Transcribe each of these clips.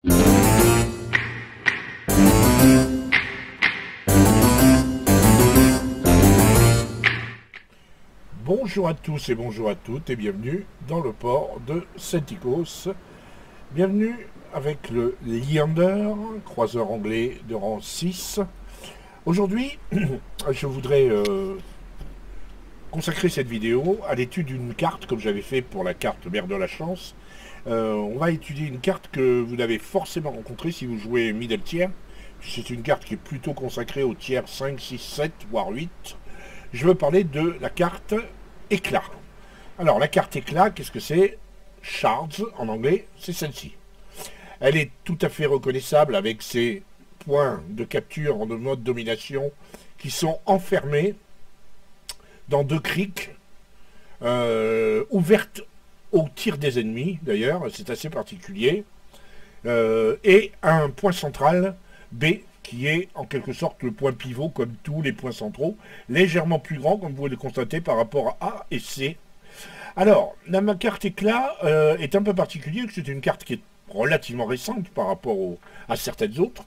Bonjour à tous et bonjour à toutes et bienvenue dans le port de Saint-Icos. Bienvenue avec le Leander, croiseur anglais de rang 6. Aujourd'hui, je voudrais consacrer cette vidéo à l'étude d'une carte, comme j'avais fait pour la carte Mer de la Chance. On va étudier une carte que vous avez forcément rencontrée si vous jouez middle tier. C'est une carte qui est plutôt consacrée au tiers 5, 6, 7, voire 8. Je veux parler de la carte Éclat. Alors, la carte Éclat, qu'est-ce que c'est? Shards, en anglais, c'est celle-ci. Elle est tout à fait reconnaissable avec ses points de capture en mode domination qui sont enfermés dans deux criques ouvertes au tir des ennemis, d'ailleurs, c'est assez particulier, et un point central, B, qui est en quelque sorte le point pivot, comme tous les points centraux, légèrement plus grand, comme vous pouvez le constater, par rapport à A et C. Alors, ma carte Éclat est un peu particulière, c'est une carte qui est relativement récente par rapport à certaines autres,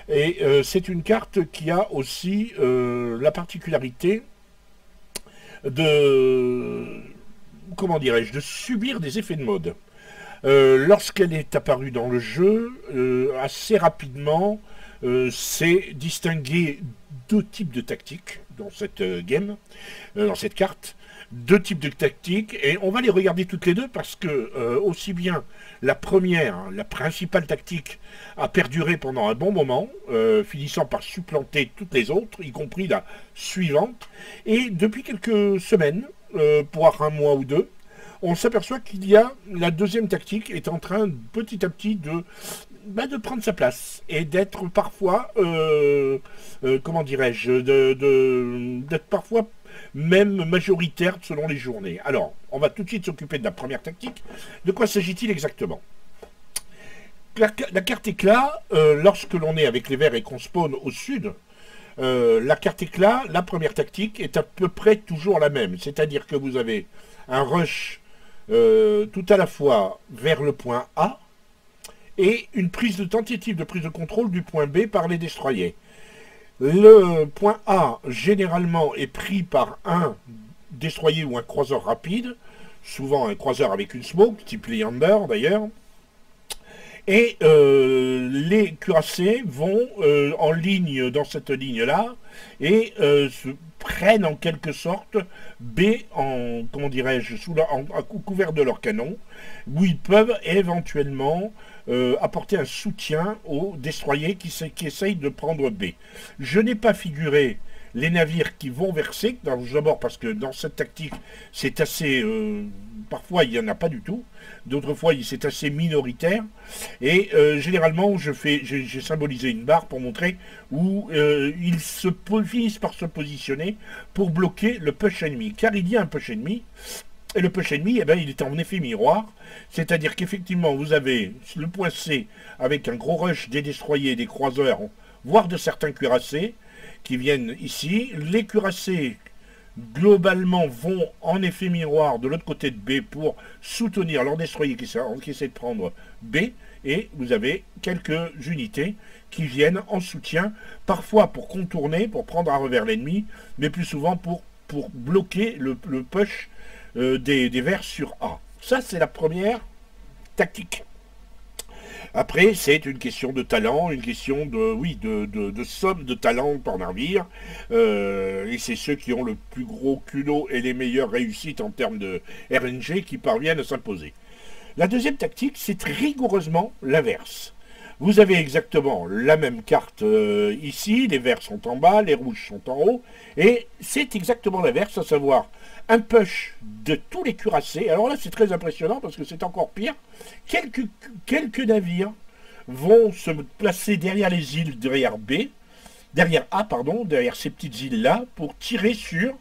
et c'est une carte qui a aussi la particularité de, comment dirais-je, de subir des effets de mode. Lorsqu'elle est apparue dans le jeu, assez rapidement, c'est distinguer deux types de tactiques dans cette game, dans cette carte, deux types de tactiques, et on va les regarder toutes les deux parce que aussi bien la première, la principale tactique, a perduré pendant un bon moment, finissant par supplanter toutes les autres, y compris la suivante, et depuis quelques semaines, voire un mois ou deux, on s'aperçoit qu'il y a la deuxième tactique est en train petit à petit de prendre sa place et d'être parfois, comment dirais-je, d'être parfois même majoritaire selon les journées. Alors, on va tout de suite s'occuper de la première tactique. De quoi s'agit-il exactement? La carte Éclat, lorsque l'on est avec les verts et qu'on spawn au sud, la carte Éclat, la première tactique est à peu près toujours la même. C'est-à-dire que vous avez un rush tout à la fois vers le point A et une tentative de prise de contrôle du point B par les destroyers. Le point A, généralement, est pris par un destroyer ou un croiseur rapide, souvent un croiseur avec une smoke, type Leander d'ailleurs, et les cuirassés vont en ligne dans cette ligne-là et se prennent en quelque sorte B en, comment dirais-je, en couvert de leur canon, où ils peuvent éventuellement apporter un soutien aux destroyers qui essayent de prendre B. Je n'ai pas figuré les navires qui vont verser, d'abord parce que dans cette tactique, c'est assez... parfois, il n'y en a pas du tout. D'autres fois, c'est assez minoritaire. Et généralement, j'ai symbolisé une barre pour montrer où ils finissent par se positionner pour bloquer le push ennemi. Car il y a un push ennemi. Et le push ennemi, eh ben, il est en effet miroir. C'est-à-dire qu'effectivement, vous avez le point C avec un gros rush des destroyers, des croiseurs, voire de certains cuirassés, qui viennent ici. Les cuirassés, globalement, vont en effet miroir de l'autre côté de B pour soutenir leurs destroyers qui essaient de prendre B. Et vous avez quelques unités qui viennent en soutien, parfois pour contourner, pour prendre à revers l'ennemi, mais plus souvent pour bloquer le push des verts sur A. Ça, c'est la première tactique. Après, c'est une question de talent, une question de somme de talent par navire. Et c'est ceux qui ont le plus gros culot et les meilleures réussites en termes de RNG qui parviennent à s'imposer. La deuxième tactique, c'est rigoureusement l'inverse. Vous avez exactement la même carte ici, les verts sont en bas, les rouges sont en haut, et c'est exactement l'inverse, à savoir un push de tous les cuirassés. Alors là, c'est très impressionnant parce que c'est encore pire. Quelques navires vont se placer derrière les îles, derrière A, derrière ces petites îles-là, pour tirer sur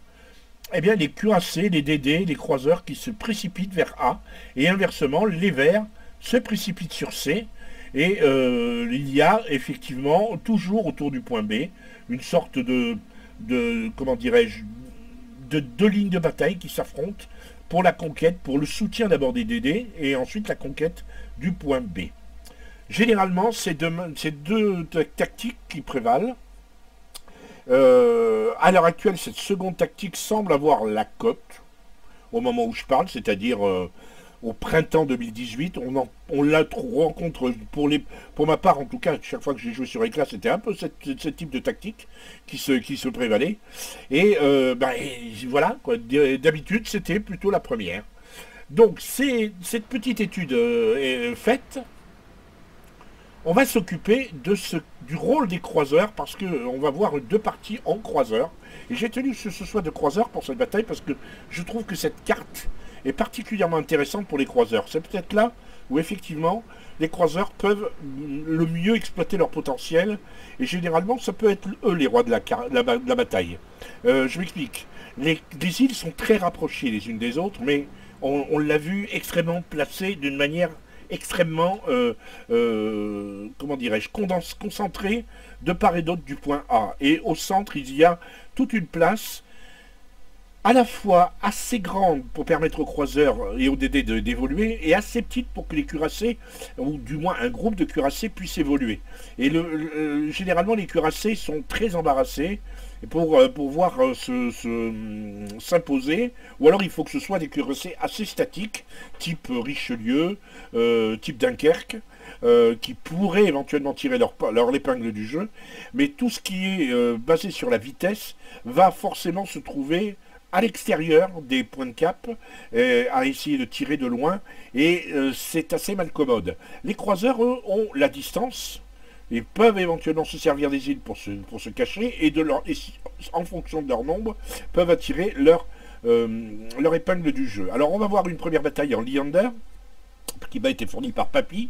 les cuirassés, les DD, les croiseurs qui se précipitent vers A, et inversement, les verts se précipitent sur C, et il y a effectivement toujours autour du point B une sorte de comment dirais-je, de deux lignes de bataille qui s'affrontent pour la conquête, pour le soutien d'abord des DD et ensuite la conquête du point B. Généralement, c'est deux tactiques qui prévalent. À l'heure actuelle, cette seconde tactique semble avoir la cote au moment où je parle, c'est-à-dire au printemps 2018. On la rencontre, pour ma part en tout cas, chaque fois que j'ai joué sur Éclat, c'était un peu ce type de tactique qui se prévalait. Et voilà, quoi. D'habitude, c'était plutôt la première. Donc, cette petite étude est faite. On va s'occuper du rôle des croiseurs parce qu'on va voir deux parties en croiseurs. Et j'ai tenu que ce soit de croiseurs pour cette bataille parce que je trouve que cette carte est particulièrement intéressante pour les croiseurs. C'est peut-être là où effectivement les croiseurs peuvent le mieux exploiter leur potentiel. Et généralement, ça peut être eux les rois de la bataille. Je m'explique. Les îles sont très rapprochées les unes des autres, mais on l'a vu extrêmement placées d'une manière extrêmement, comment dirais-je, concentré de part et d'autre du point A. Et au centre, il y a toute une place à la fois assez grande pour permettre aux croiseurs et aux DD d'évoluer, et assez petite pour que les cuirassés, ou du moins un groupe de cuirassés, puissent évoluer. Et généralement, les cuirassés sont très embarrassés pour pouvoir s'imposer, ou alors il faut que ce soit des cuirassés assez statiques, type Richelieu, type Dunkerque, qui pourraient éventuellement tirer leur épingle du jeu, mais tout ce qui est basé sur la vitesse va forcément se trouver à l'extérieur des points de cap, à essayer de tirer de loin, et c'est assez malcommode. Les croiseurs, eux, ont la distance, et peuvent éventuellement se servir des îles pour se cacher, et en fonction de leur nombre, peuvent attirer leur épingle du jeu. Alors on va voir une première bataille en Leander, qui m'a été fourni par Papy,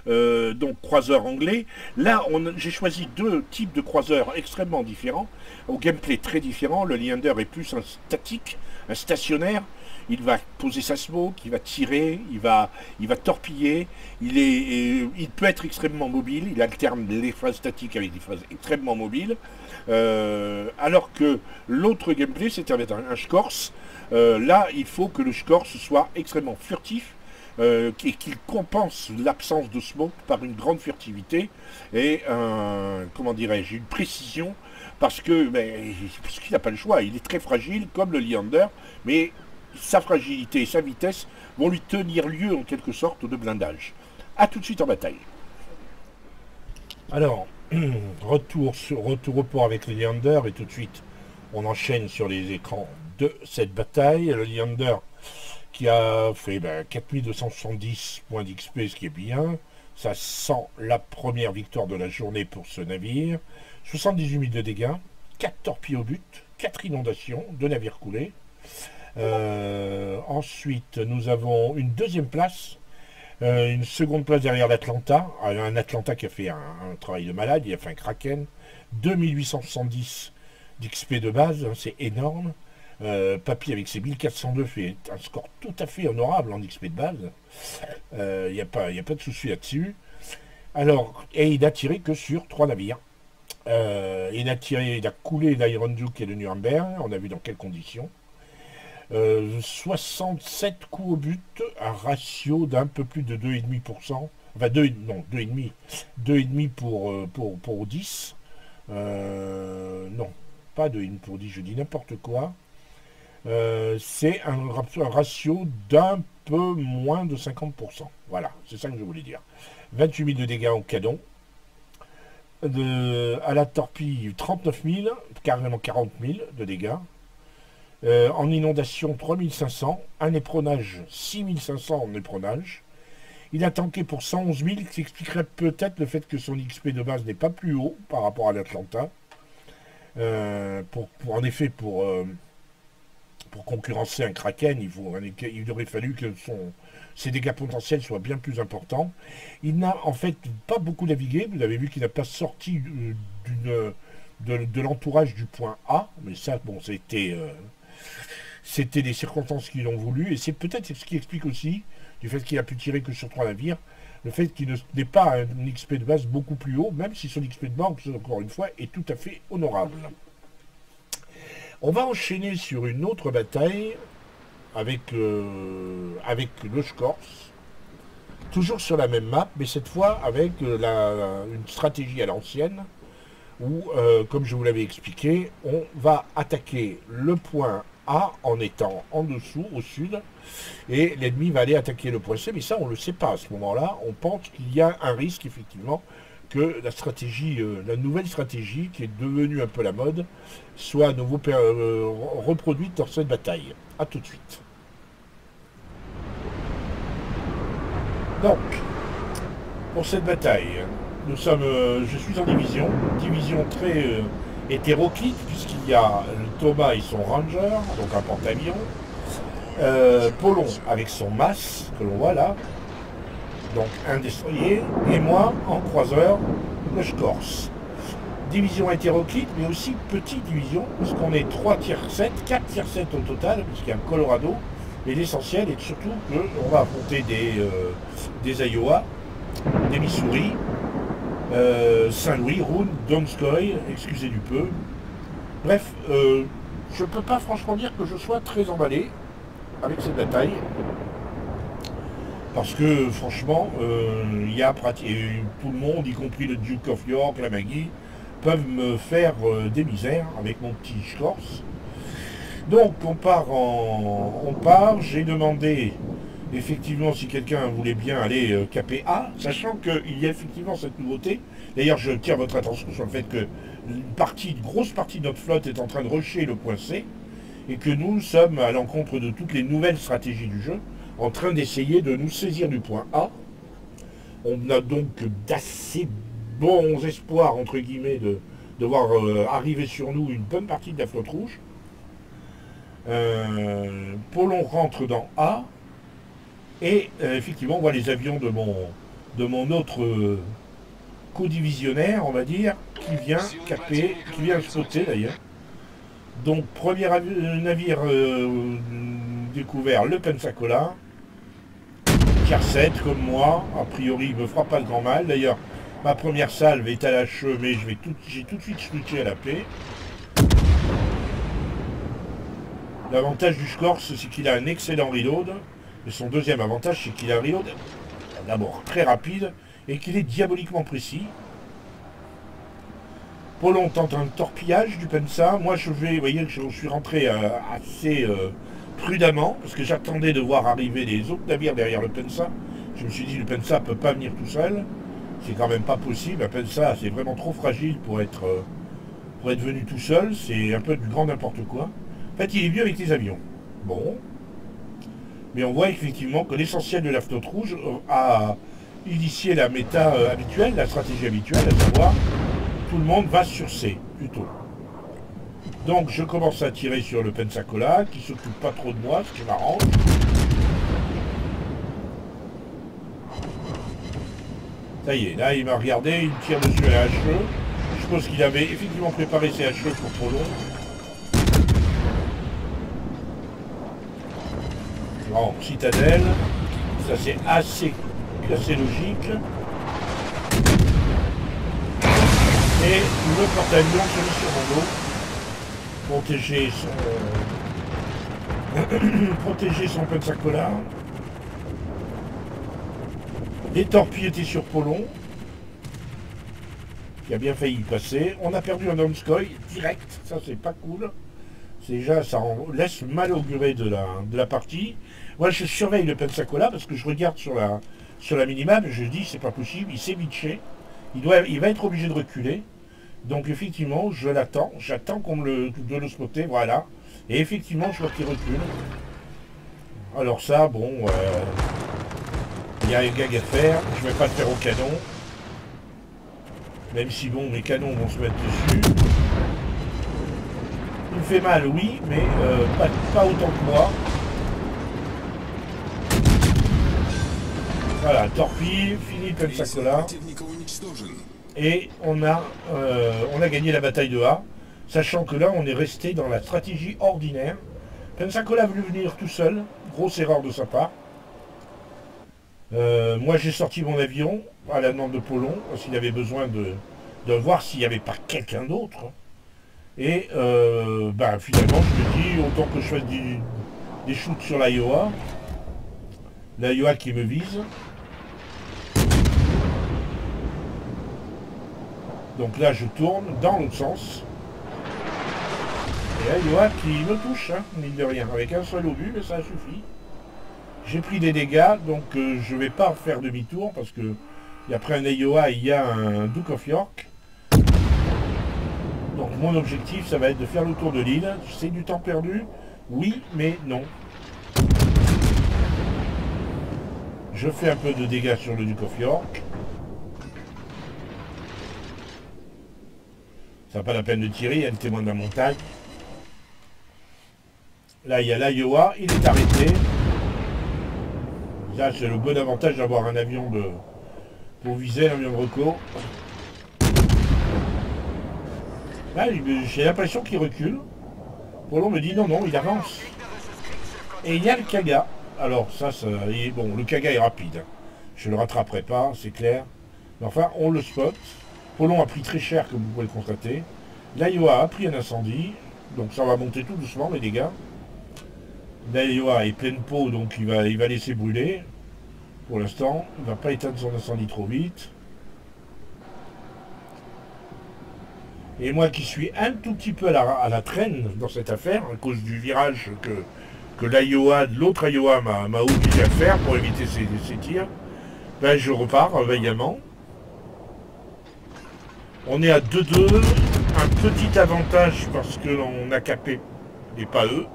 donc croiseur anglais. Là, j'ai choisi deux types de croiseurs extrêmement différents, au gameplay très différent. Le Leander est plus un statique, un stationnaire. Il va poser sa smoke, il va tirer, il va torpiller. Il peut être extrêmement mobile. Il alterne les phases statiques avec des phases extrêmement mobiles. Alors que l'autre gameplay, c'était avec un Schkorz. Là, il faut que le Schkorz soit extrêmement furtif, qu'il compense l'absence de smoke par une grande furtivité et comment dirais-je, une précision, parce qu'il n'a pas le choix. Il est très fragile comme le Leander, mais sa fragilité et sa vitesse vont lui tenir lieu en quelque sorte de blindage. A tout de suite en bataille. Alors, retour au port avec le Leander, et tout de suite on enchaîne sur les écrans de cette bataille. Le Leander qui a fait 4270 points d'XP, ce qui est bien. Ça sent la première victoire de la journée pour ce navire. 78 000 de dégâts, 4 torpilles au but, 4 inondations, 2 navires coulés. Ensuite, nous avons une deuxième place, une seconde place derrière l'Atlanta. Un Atlanta qui a fait un travail de malade, il a fait un Kraken. 2870 d'XP de base, c'est énorme. Papy avec ses 1402 fait un score tout à fait honorable en XP de base. Il n'y a pas de souci là-dessus. Alors, et il n'a tiré que sur 3 navires. Il a coulé l'Iron Duke et le Nuremberg. On a vu dans quelles conditions. 67 coups au but, un ratio d'un peu plus de 2,5%. Enfin, 2,5 pour 10. Non, pas 2,5 pour 10, je dis n'importe quoi. C'est un ratio d'un peu moins de 50%. Voilà, c'est ça que je voulais dire. 28 000 de dégâts au canon. À la torpille, 39 000, carrément 40 000 de dégâts. En inondation, 3500. Un éperonnage, 6500 en éperonnage. Il a tanké pour 111 000, ce qui expliquerait peut-être le fait que son XP de base n'est pas plus haut par rapport à l'Atlanta. En effet, pour concurrencer un Kraken, il aurait fallu que ses dégâts potentiels soient bien plus importants. Il n'a en fait pas beaucoup navigué. Vous avez vu qu'il n'a pas sorti de l'entourage du point A. Mais ça, bon, c'était des circonstances qui l'ont voulu. Et c'est peut-être ce qui explique aussi, du fait qu'il a pu tirer que sur 3 navires, le fait qu'il n'ait pas un XP de base beaucoup plus haut, même si son XP de banque, encore une fois, est tout à fait honorable. On va enchaîner sur une autre bataille avec le Schkorz. toujours sur la même map, mais cette fois avec une stratégie à l'ancienne, où, comme je vous l'avais expliqué, on va attaquer le point A en étant en dessous, au sud, et l'ennemi va aller attaquer le point C, mais ça on ne le sait pas à ce moment-là. On pense qu'il y a un risque effectivement que la stratégie, la nouvelle stratégie qui est devenue un peu la mode, soit à nouveau reproduite dans cette bataille. A tout de suite. Donc, pour cette bataille, nous sommes, je suis en division très hétéroclite, puisqu'il y a Thomas et son Ranger, donc un porte-avions, Polon avec son MAS, que l'on voit là, donc un destroyer, et moi en croiseur, le Corse. Division hétéroclite, mais aussi petite division, puisqu'on est 3 tiers 7, 4 tiers 7 au total, puisqu'il y a un Colorado, et l'essentiel est surtout qu'on va affronter des Iowa, des Missouri, Saint-Louis, Rouen, Donskoy, excusez du peu. Bref, je ne peux pas franchement dire que je sois très emballé avec cette bataille. Parce que franchement, il y a tout le monde, y compris le Duke of York, la Maggie, peuvent me faire des misères avec mon petit Corse. Donc on part, j'ai demandé effectivement si quelqu'un voulait bien aller caper A, sachant qu'il y a effectivement cette nouveauté. D'ailleurs je tire votre attention sur le fait que une grosse partie de notre flotte est en train de rusher le point C, et que nous sommes à l'encontre de toutes les nouvelles stratégies du jeu, en train d'essayer de nous saisir du point A. On a donc d'assez bons espoirs, entre guillemets, de voir arriver sur nous une bonne partie de la flotte rouge. Polon rentre dans A, et effectivement on voit les avions de mon autre co-divisionnaire, on va dire, qui vient caper, qui vient sauter d'ailleurs. Donc premier navire découvert, le Pensacola, tier 7 comme moi, a priori il me fera pas de grand mal. D'ailleurs ma première salve est à la cheveux, mais j'ai tout de suite switché à la paix. L'avantage du Corse, c'est qu'il a un excellent reload. Et son deuxième avantage, c'est qu'il a un reload d'abord très rapide et qu'il est diaboliquement précis. Polon tente un torpillage du Pensa. Moi, vous voyez que je suis rentré assez prudemment, parce que j'attendais de voir arriver les autres navires derrière le Pensa. Je me suis dit, le Pensa ne peut pas venir tout seul. C'est quand même pas possible. Le Pensa, c'est vraiment trop fragile pour être venu tout seul. C'est un peu du grand n'importe quoi. En fait, il est mieux avec les avions. Bon. Mais on voit effectivement que l'essentiel de la flotte rouge a initié la méta habituelle, la stratégie habituelle, à savoir tout le monde va sur C, plutôt. Donc je commence à tirer sur le Pensacola, qui s'occupe pas trop de moi, ce qui m'arrange. Ça y est, là il m'a regardé, il tire dessus à HE. Je suppose qu'il avait effectivement préparé ses HE pour Polon. En citadelle, ça c'est assez logique. Et le porte-avions se met sur mon dos, protéger son Pensacola. Les torpilles étaient sur Polon, qui a bien failli y passer. On a perdu un Donskoy direct, ça c'est pas cool. Déjà, ça laisse mal augurer de la partie. Moi, je surveille le Pensacola parce que je regarde sur la minimap et je dis, c'est pas possible, il s'est bitché. Il va être obligé de reculer. Donc, effectivement, je l'attends. J'attends de le spotter, voilà. Et effectivement, je vois qu'il recule. Alors ça, bon, il y a un gag à faire. Je vais pas le faire au canon. Même si, bon, mes canons vont se mettre dessus. Il me fait mal, oui, mais pas autant que moi. Voilà, torpille, fini le Pensacola. Et on a gagné la bataille de A, sachant que là, on est resté dans la stratégie ordinaire. Pensacola a voulu venir tout seul, grosse erreur de sa part. Moi, j'ai sorti mon avion à la demande de Polon, parce qu'il avait besoin de voir s'il n'y avait pas quelqu'un d'autre. Et finalement, je me dis, autant que je fasse des shoots sur l'Iowa qui me vise. Donc là, je tourne dans l'autre sens. Et là, Iowa qui me touche, hein, mine de rien. Avec un seul obus, mais ça suffit. J'ai pris des dégâts, donc je ne vais pas faire demi-tour, parce que après un Iowa, il y a un Duke of York. Donc mon objectif, ça va être de faire le tour de l'île. C'est du temps perdu? Oui, mais non. Je fais un peu de dégâts sur le Duke of York. Ça n'a pas la peine de tirer, il y a le témoin de la montagne. Là, il y a l'Iowa, il est arrêté. Là, c'est le bon avantage d'avoir un avion pour viser, un avion de recours. Là, j'ai l'impression qu'il recule. Polo me dit non, non, il avance. Et il y a le Kaga. Alors, bon, le Kaga est rapide. Je ne le rattraperai pas, c'est clair. Mais enfin, on le spot. Polon a pris très cher, comme vous pouvez le constater. L'Iowa a pris un incendie. Donc ça va monter tout doucement, les dégâts. L'Iowa est pleine peau, donc il va laisser brûler. Pour l'instant, il ne va pas éteindre son incendie trop vite. Et moi qui suis un tout petit peu à la traîne dans cette affaire, à cause du virage que l'autre Iowa m'a obligé à faire pour éviter ses tirs, ben je repars vaillamment. On est à 2-2, un petit avantage parce que l'on a capé et pas eux.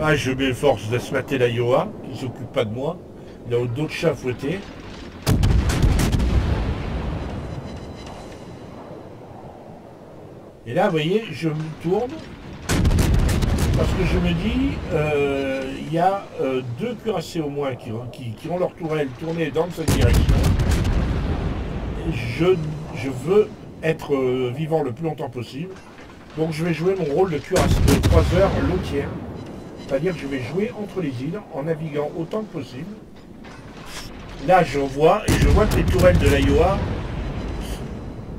Ah, je m'efforce de se mater l'Iowa, qui ne s'occupe pas de moi. Il a d'autres chats fouettés. Et là, vous voyez, je me tourne. Parce que je me dis, il y a deux cuirassés au moins qui ont leur tourelle tournée dans cette direction. Je veux être vivant le plus longtemps possible. Donc je vais jouer mon rôle de cuirassé de croiseur lotière. C'est-à-dire que je vais jouer entre les îles en naviguant autant que possible. Là, je vois que les tourelles de l'Iowa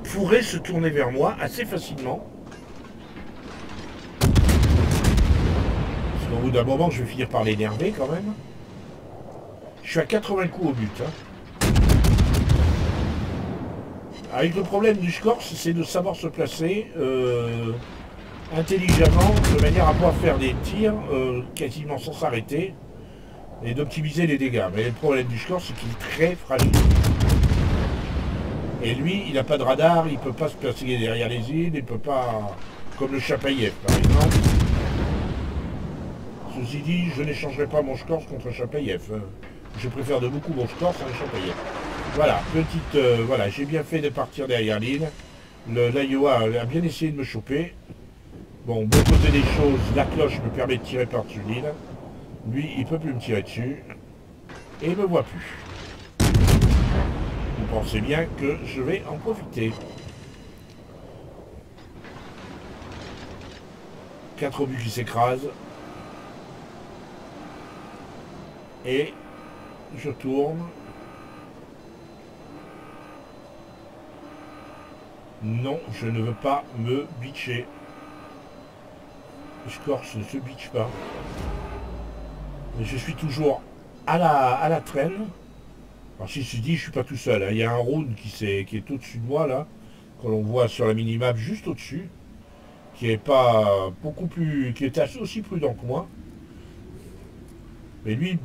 pourraient se tourner vers moi assez facilement. Parce qu'au bout d'un moment, je vais finir par l'énerver quand même. Je suis à 80 coups au but. Hein. Avec le problème du Scorch, c'est de savoir se placer intelligemment, de manière à pouvoir faire des tirs quasiment sans s'arrêter et d'optimiser les dégâts. Mais le problème du Scorch, c'est qu'il est très fragile. Et lui, il n'a pas de radar, il ne peut pas se placer derrière les îles, il ne peut pas... Comme le Chapayev, par exemple. Ceci dit, je n'échangerai pas mon Scorch contre un Chapayev. Je préfère de beaucoup mon Scorch à un Chapayev. Voilà, voilà, j'ai bien fait de partir derrière l'île. L'Iowa a bien essayé de me choper. Bon, bon côté des choses, la cloche me permet de tirer par-dessus l'île. Lui, il ne peut plus me tirer dessus. Et il ne me voit plus. Vous pensez bien que je vais en profiter. 4 obus qui s'écrasent. Et je tourne. Non, je ne veux pas me bitcher. Le Scorch ne se bitch pas. Mais je suis toujours à la traîne. Alors si je dis, je suis pas tout seul. Hein. Il y a un Rune qui est au-dessus de moi là, que l'on voit sur la minimap juste au-dessus, qui est pas beaucoup plus, qui est aussi prudent que moi. Mais lui,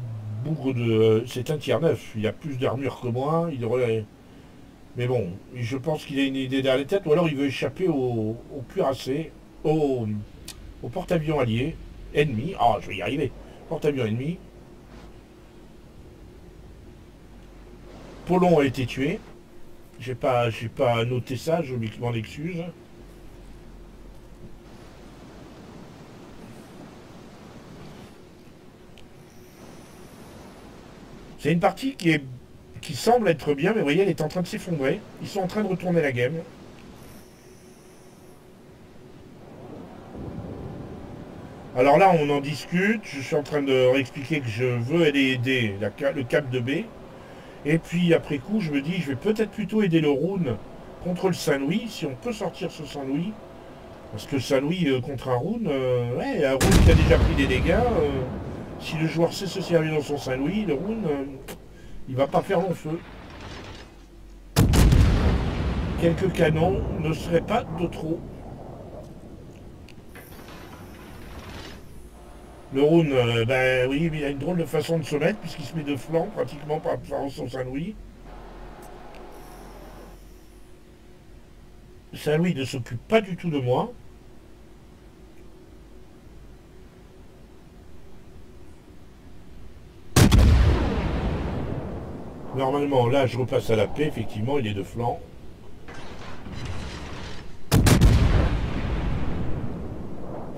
c'est un tiers 9. Il a plus d'armure que moi. Mais bon, je pense qu'il a une idée derrière les têtes, ou alors il veut échapper au cuirassé, au porte-avions allié, ennemi. Ah, je vais y arriver. Porte-avions ennemi. Polon a été tué. J'ai pas noté ça, je m'en excuse. C'est une partie qui semble être bien, mais vous voyez, elle est en train de s'effondrer. Ils sont en train de retourner la game. Alors là, on en discute. Je suis en train de réexpliquer que je veux aller aider le cap de B. Et puis, après coup, je me dis, je vais peut-être plutôt aider le Rune contre le Saint-Louis, si on peut sortir ce Saint-Louis. Parce que Saint-Louis contre un Rune, ouais, un Rune qui a déjà pris des dégâts, si le joueur sait se servir dans son Saint-Louis, le Rune, Il va pas faire long feu. Quelques canons ne seraient pas de trop. Le Rhône, ben oui, il a une drôle de façon de se mettre, puisqu'il se met de flanc, pratiquement par rapport au Saint-Louis. Saint-Louis ne s'occupe pas du tout de moi. Normalement, là, je repasse à la paix, effectivement, il est de flanc.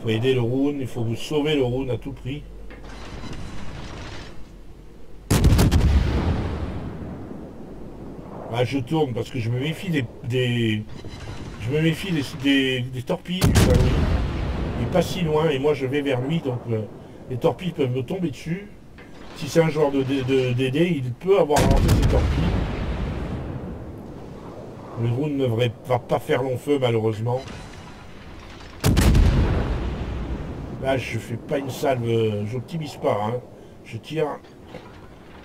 Il faut aider le Rhône, il faut vous sauver le Rhône à tout prix. Ah, je tourne parce que je me méfie je me méfie des torpilles du Saint-Louis. Il est pas si loin et moi je vais vers lui, donc les torpilles peuvent me tomber dessus. Si c'est un joueur de DD, il peut avoir lancé ses torpilles. Le Rhône ne va pas faire long feu malheureusement. Là je fais pas une salve, j'optimise pas, hein. Je tire.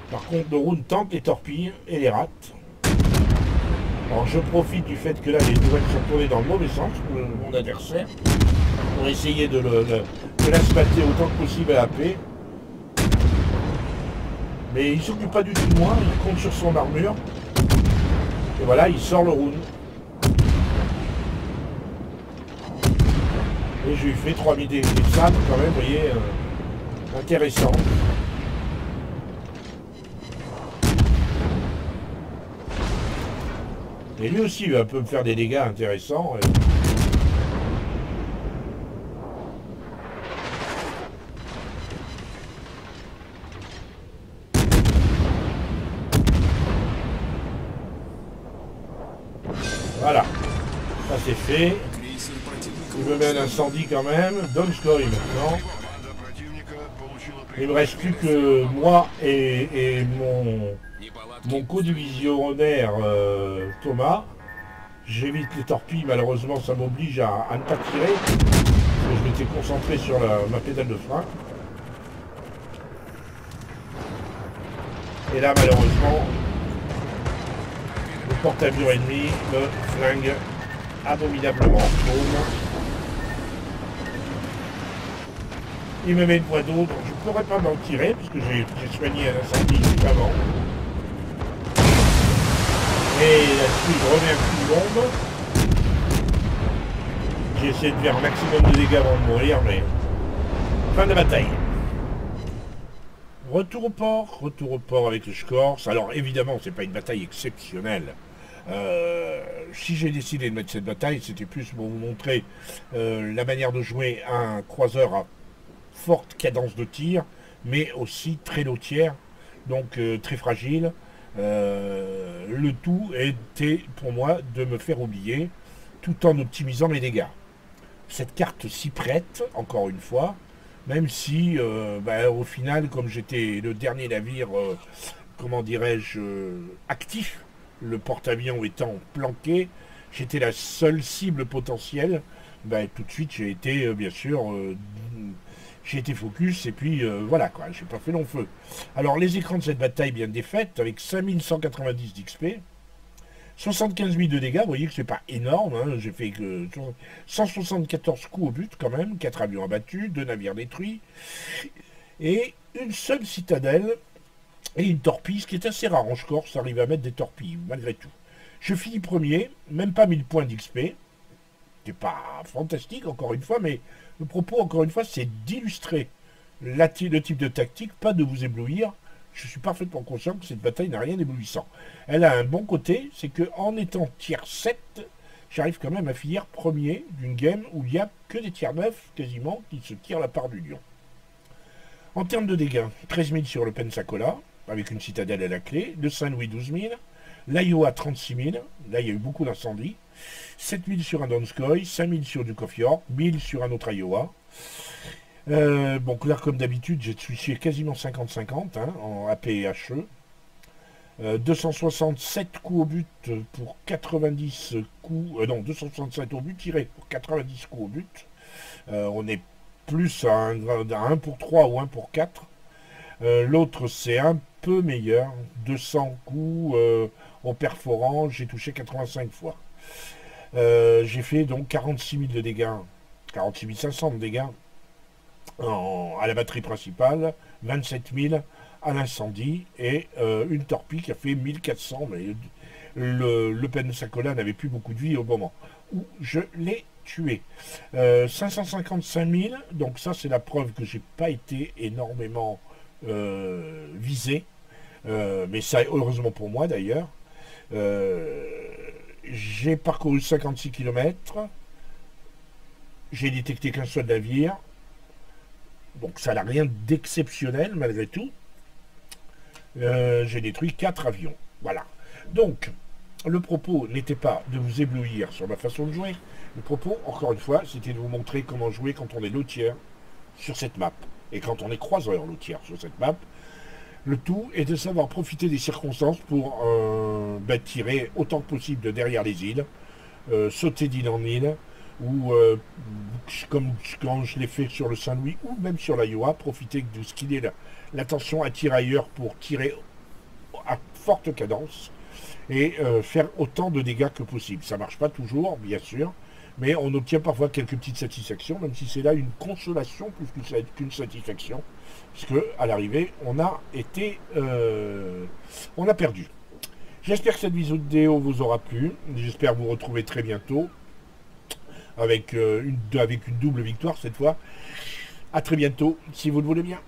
Par contre le Rhône tente les torpilles et les rate. Alors je profite du fait que là les tourelles sont tournées dans le mauvais sens pour mon adversaire, pour essayer de l'asphalter autant que possible à la paix. Mais il ne s'occupe pas du tout de moi, il compte sur son armure. Et voilà, il sort le Rhône. Et je lui fais 3000 dés de sabre quand même, vous voyez, intéressant. Et lui aussi, il va un peu me faire des dégâts intéressants. Voilà, ça c'est fait. Il me met un incendie quand même. Donskoy maintenant. Il me reste plus que moi et mon co-divisionnaire Thomas. J'évite les torpilles, malheureusement ça m'oblige à ne pas tirer. Parce que je m'étais concentré sur ma pédale de frein. Et là malheureusement, le porte-avions ennemi me flingue abominablement. Il me met une voie d'eau, donc je ne pourrais pas m'en tirer, puisque j'ai soigné un incendie avant. Et là-dessus, je remets un coup de bombe. J'ai essayé de faire un maximum de dégâts avant de mourir, mais fin de bataille. Retour au port avec le Scorch. Alors évidemment, c'est pas une bataille exceptionnelle. Si j'ai décidé de mettre cette bataille, c'était plus pour vous montrer la manière de jouer un croiseur à forte cadence de tir, mais aussi très lotière, donc très fragile. Le tout était pour moi de me faire oublier, tout en optimisant mes dégâts. Cette carte s'y prête, encore une fois, même si au final, comme j'étais le dernier navire, comment dirais-je, actif, le porte-avions étant planqué, j'étais la seule cible potentielle, tout de suite j'ai été bien sûr j'ai été focus et puis voilà quoi, j'ai pas fait long feu. Alors les écrans de cette bataille bien défaite avec 5190 d'XP, 75 000 de dégâts, vous voyez que c'est pas énorme, hein. J'ai fait que 174 coups au but quand même, 4 avions abattus, 2 navires détruits, et une seule citadelle et une torpille, ce qui est assez rare en Corse, arrive à mettre des torpilles malgré tout. Je finis premier, même pas 1000 points d'XP, c'est pas fantastique encore une fois, mais le propos encore une fois c'est d'illustrer le type de tactique, pas de vous éblouir. Je suis parfaitement conscient que cette bataille n'a rien d'éblouissant. Elle a un bon côté, c'est qu'en étant tier 7, j'arrive quand même à finir premier d'une game où il n'y a que des tiers 9 quasiment qui se tirent la part du lion. En termes de dégâts, 13 000 sur le Pensacola, avec une citadelle à la clé, le Saint-Louis 12 000, l'Iowa 36 000, là il y a eu beaucoup d'incendies, 7 000 sur un Donskoy, 5 000 sur du Coffee York, 1 000 sur un autre Iowa. Bon, là, comme d'habitude, j'ai switché quasiment 50-50 hein, en AP et HE. 267 coups au but pour 90 coups... non, 267 au but tiré pour 90 coups au but. On est plus à un pour 3 ou 1 pour 4. L'autre, c'est un peu meilleur. 200 coups en perforant, j'ai touché 85 fois. J'ai fait donc 46 000 de dégâts, 46 500 de dégâts à la batterie principale, 27 000 à l'incendie et une torpille qui a fait 1400, mais le Pensacola n'avait plus beaucoup de vie au moment où je l'ai tué. 555 000, donc ça c'est la preuve que j'ai pas été énormément visé, mais ça heureusement pour moi d'ailleurs. J'ai parcouru 56 km, j'ai détecté qu'un seul navire, donc ça n'a rien d'exceptionnel malgré tout. J'ai détruit 4 avions. Voilà. Donc, le propos n'était pas de vous éblouir sur ma façon de jouer. Le propos, encore une fois, c'était de vous montrer comment jouer quand on est lotière sur cette map. Et quand on est croiseur lotière sur cette map. Le tout est de savoir profiter des circonstances pour tirer autant que possible de derrière les îles, sauter d'île en île, ou comme quand je l'ai fait sur le Saint-Louis, ou même sur la Iowa, profiter de ce qu'il est là. L'attention à tirer ailleurs pour tirer à forte cadence et faire autant de dégâts que possible. Ça ne marche pas toujours, bien sûr, mais on obtient parfois quelques petites satisfactions, même si c'est là une consolation plus qu'une satisfaction, puisque à l'arrivée, on a perdu. J'espère que cette vidéo vous aura plu. J'espère vous retrouver très bientôt avec une double victoire cette fois. À très bientôt, si vous le voulez bien.